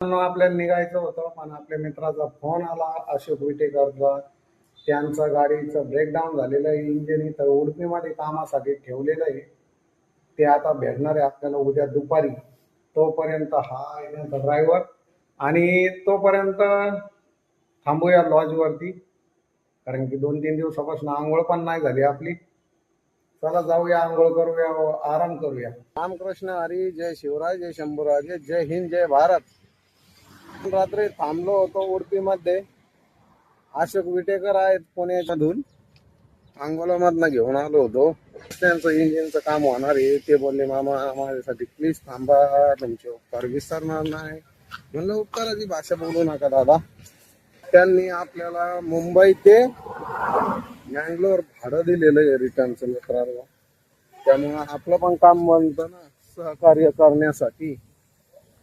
आपल्याला निघायचं होतं, पण आपल्या मित्राचा फोन आला अशोक विटेकरचा. त्यांचं गाडीचं ब्रेकडाऊन झालेलं आहे, इंजिन इथं उडपीमध्ये कामासाठी ठेवलेलं आहे. ते आता भेटणार आहे आपल्याला उद्या दुपारी. तोपर्यंत हा आहे त्यांचा ड्रायव्हर, आणि तोपर्यंत थांबूया लॉजवरती, कारण की 2-3 दिवसापासून आंघोळ पण नाही झाली आपली. चला जाऊया, आंघोळ करूया, आराम करूया. रामकृष्ण हरी, जय शिवराय, जय शंभूराजे, जय हिंद, जय भारत. रात्री थांबलो होतो उडपीमध्ये. अशोक विटेकर आहेत पुण्यामधून, अंगोलामधनं घेऊन आलो होतो. त्यांचं इंजिनचं काम होणार आहे. ते बोलले मामा माझ्यासाठी प्लीज थांबा, तुमचे उपकार विसरणार नाही. म्हणलं उपकाराची भाषा बोलू नका दादा. त्यांनी आपल्याला मुंबई ते मँगलोर भाडं दिलेलं आहे रिटर्नचं मित्रांनो. त्यामुळं आपलं पण काम बनतं ना सहकार्य करण्यासाठी.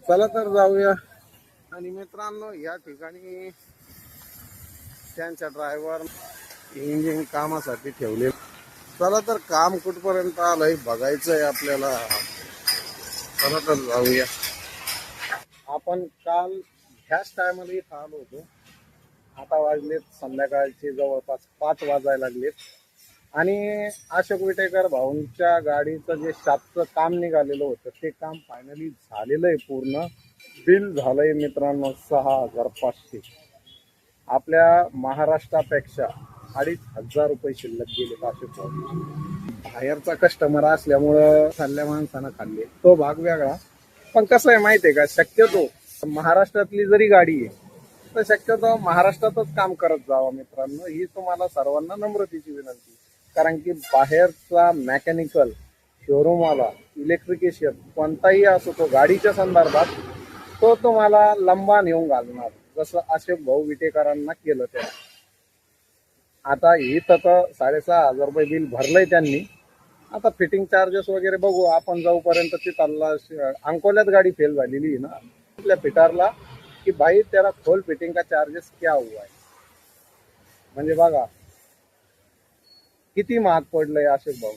चला तर जाऊया. आणि मित्रांनो, या ठिकाणी त्यांच्या ड्रायव्हर इंजिन कामासाठी ठेवले. चला तर काम कुठपर्यंत आलंय बघायचंय आपल्याला. चला तर जाऊया. आपण काल ह्याच टायमाला इथं आलो होतो. आता वाजलेत संध्याकाळचे जवळपास 5 वाजायला लागलेत. आणि अशोक विटेकर भाऊंच्या गाडीचं जे शापचं काम निघालेलं होतं ते काम फायनली झालेलं आहे. पूर्ण बिल झालंय मित्रांनो 6,500. आपल्या महाराष्ट्रापेक्षा 2,500 रुपये शिल्लक गेले अशोक भाऊ. बाहेरचा कस्टमर असल्यामुळं खाल्ल्या माणसानं खाल्ले, तो भाग वेगळा. पण कसं आहे माहिती आहे का, शक्यतो महाराष्ट्रातली जरी गाडी आहे तर शक्यतो महाराष्ट्रातच काम करत जावं मित्रांनो. ही तुम्हाला सर्वांना नम्रतेची विनंती. कारण की बाहेरचा मेकॅनिकल शोरूमवाला, इलेक्ट्रिशियन कोणताही असो तो गाडीच्या संदर्भात, तो तुम्हाला लंबा नेऊन घालणार, जसं अशोक भाऊ विटेकरांना केलं त्या. आता इथं तर 6,500 रुपये बिल भरलंय त्यांनी. आता फिटिंग चार्जेस वगैरे बघू आपण जाऊपर्यंत. तिथं अंकोल्यात गाडी फेल झालेली आहे ना आपल्या फिटरला, की भाई त्याला खोल फिटिंग का चार्जेस क्या हुआ है. म्हणजे बघा किती महाग पडलंय अशोक भाऊ.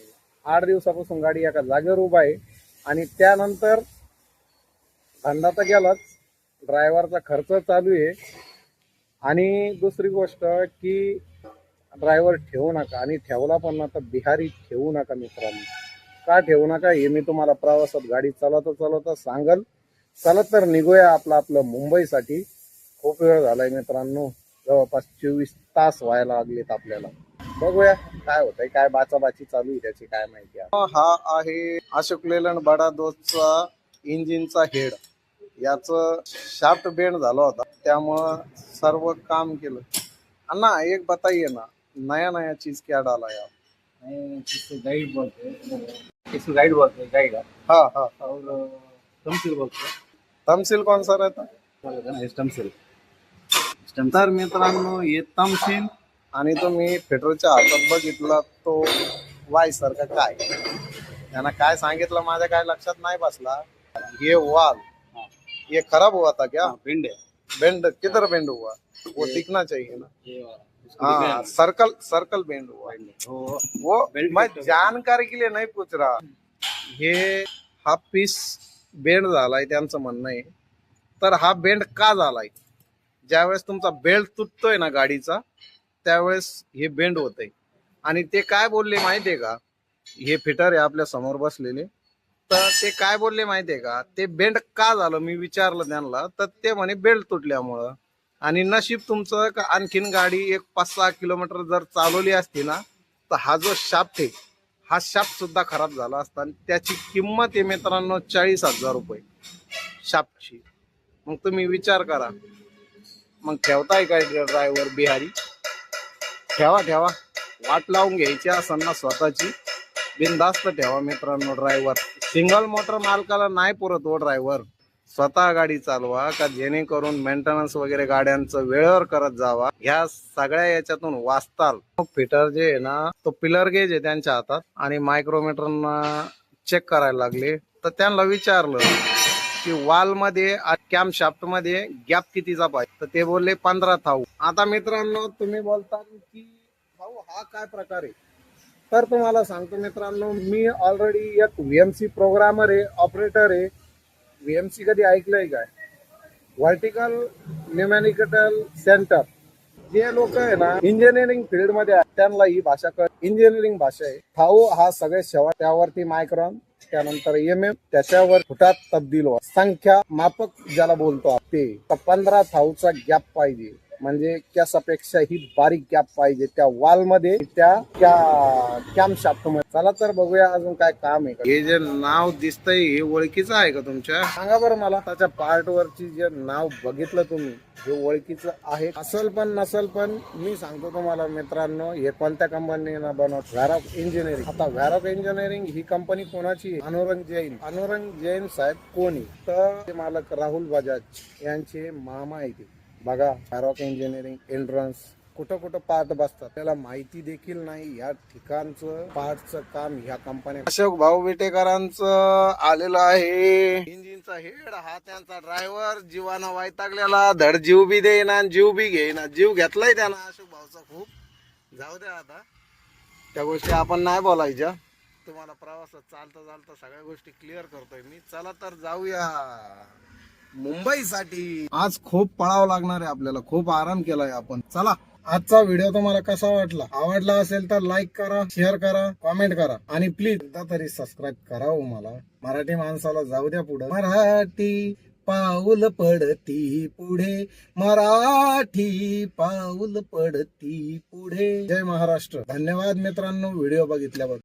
8 दिवसापासून गाडी एका जागेवर उभा आहे. आणि त्यानंतर धंदा तर गेलाच, ड्रायव्हरचा खर्च चालू आहे. आणि दुसरी गोष्ट की ड्रायव्हर ठेवू नका, आणि ठेवला पण आता बिहारी ठेवू नका मित्रांनो. का ठेवू नका हे मी तुम्हाला प्रवासात गाडी चालवता सांगल. चला तर निघूया आपलं मुंबईसाठी. खूप वेळ झालाय मित्रांनो, जवळपास 24 तास व्हायला लागलेत आपल्याला. बघूया काय होतंय, काय बाचाबाची चालू आहे त्याची काय माहिती. हा आहे अशोक लेलंड बडा दोस्तचा इंजिनचा हेड. याचं शाफ्ट बेंड झाला होता, त्यामुळं सर्व काम केलं. अन्ना एक बताइए ना, नया नया चीज क्या डाला है आप? इसको गाइड बोलते हैं, इसको गाइड बोलते हैं, गाइड। हाँ हाँ। और तमसील बोलते हैं। तमसील कौन सा रहता? तमसील। तर मित्रांनो हे तमसील. आणि तुम्ही फिटरच्या हातात बघितला तो वाय सारखा काय, त्यांना काय सांगितलं माझ्या काय लक्षात नाही बसला. ये वाल ये खराब हुआ था क्या? बेंड है। बेंड किधर बेंड हुआ? वो दिखना चाहिए ना। ये वाला। हाँ सर्कल बेंड हुआ। वो मैं जानकारी के लिए नहीं पूछ रहा. हे हा पीस बेंड झालाय त्यांचं म्हणणं आहे. तर हा बेंड का झालाय? ज्यावेळेस तुमचा बेल्ट तुटतोय ना गाडीचा, त्यावेळेस हे बेंड होतंय. आणि ते काय बोलले माहितीये का, हे फिटर आहे आपल्या समोर बसलेले, तर ते काय बोलले माहितीये का, ते बेंड का झालं मी विचारलं त्यांना, तर ते म्हणे बेल्ट तुटल्यामुळं. आणि नशीब तुमचं का आणखीन गाडी एक 5-6 किलोमीटर जर चालवली असती ना, तर हा जो शाफ्ट आहे हा शाफ्ट सुद्धा खराब झाला असता. आणि त्याची किंमत आहे मित्रांनो 40,000 रुपये शाफ्टची. मग तुम्ही विचार करा, मग ठेवताय काय ड्रायव्हर बिहारी? ठेवा वाट लावून घ्यायची असेल ना स्वतःची, बिनधास्त ठेवा मित्रांनो ड्रायव्हर. सिंगल मोटर मालकाला नाही पुरत हो ड्रायव्हर. स्वतः गाडी चालवा का, जेणेकरून मेंटेनन्स वगैरे गाड्यांचं वेळेवर करत जावा. ह्या सगळ्या याच्यातून वाचताल. फिटर जे आहे ना, तो पिलर गेज आहे त्यांच्या हातात, आणि मायक्रोमीटरना चेक करायला लागले. तर त्यांना विचारलं की वाल मध्ये कॅम शाफ्ट मध्ये गॅप कितीचा पाहिजे, तर ते बोलले 15 थाऊ. आता मित्रांनो तुम्ही बोलता की भाऊ हा काय प्रकार आहे, तर तुम्हाला सांगतो मित्रांनो, मी ऑलरेडी एक VMC प्रोग्रामर आहे, ऑपरेटर आहे. VMC कधी ऐकलंय काय? Vertical numerical centre. जे लोक आहे ना इंजिनिअरिंग फील्ड मध्ये आहेत त्यांना ही भाषा इंजिनिअरिंग भाषा आहे. थाऊ हा सगळ्यात शेवट, त्यावरती मायक्रॉन, त्यानंतर MM, त्याच्यावर फुटात तब्दील व्हा. संख्या मापक ज्याला बोलतो ते 15 थाऊचा गॅप पाहिजे, म्हणजे कॅसापेक्षा ही बारीक गॅप पाहिजे त्या वॉल मध्ये, त्या कॅम शाफ्ट मध्ये. चला तर बघूया अजून काय काम आहे. हे जे नाव दिसतंय हे ओळखीचं आहे का तुमच्या? सांगा बरं मला. त्याच्या पार्ट वरची जे नाव बघितलं तुम्ही, हे ओळखीचं आहे? असल पण नसल पण मी सांगतो तुम्हाला मित्रांनो, हे कोणत्या कंपनीनं बनवत? व्हॅरॉक इंजिनिअरिंग. आता व्हॅरॉक इंजिनिअरिंग ही कंपनी कोणाची? अनुरंग जैन. अनुरंग जैन साहेब कोणी? तर ते मालक राहुल बजाज यांचे मामा आहे ते. बघा व्हॅरॉक इंजिनिअरिंग एंट्रन्स कुठं कुठं पार्ट बसतात त्याला माहिती देखील नाही. या ठिकाणचं पार्टचं काम ह्या कंपन्या. अशोक भाऊ विटेकरांचं आलेलं आहे. इंजिनचा हेड हा त्यांचा ड्रायव्हर. जीवानं वैतागलेला, धड जीव बी देईना जीव बी घेईना. जीव घेतलाय त्यानं अशोक भाऊचा खूप. जाऊ द्या आता त्या गोष्टी आपण नाही बोलायच्या. तुम्हाला प्रवासात चालता चालता सगळ्या गोष्टी क्लिअर करतोय मी. चला तर जाऊया मुंबईसाठी. आज खूप पळावं लागणार आहे आपल्याला, खूप आराम केलाय आपण. चला. आजचा व्हिडिओ तुम्हाला कसा वाटला? आवडला असेल तर लाईक करा, शेअर करा, कमेंट करा आणि प्लीज एकदा तरी सबस्क्राईब करा हो. मला मराठी माणसाला जाऊ द्या पुढे. मराठी पाऊल पडती पुढे, मराठी पाऊल पडती पुढे. जय महाराष्ट्र. धन्यवाद मित्रांनो व्हिडिओ बघितल्याबद्दल.